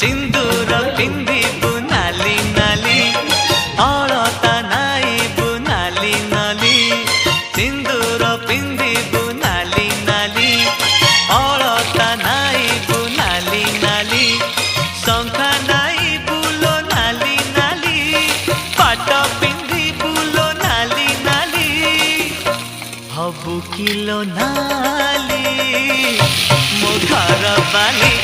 सिंदूर पिंधिबु नाली नाली अलता नाइबु नाली नाली सिंदूर पिंधिबु नाली नाली अलता नाइबु नाली नाली शंखा नाइबु लो नाली नाली पाट पिंधिबु लो नाली नाली हबु किलो नाली मो घर बाली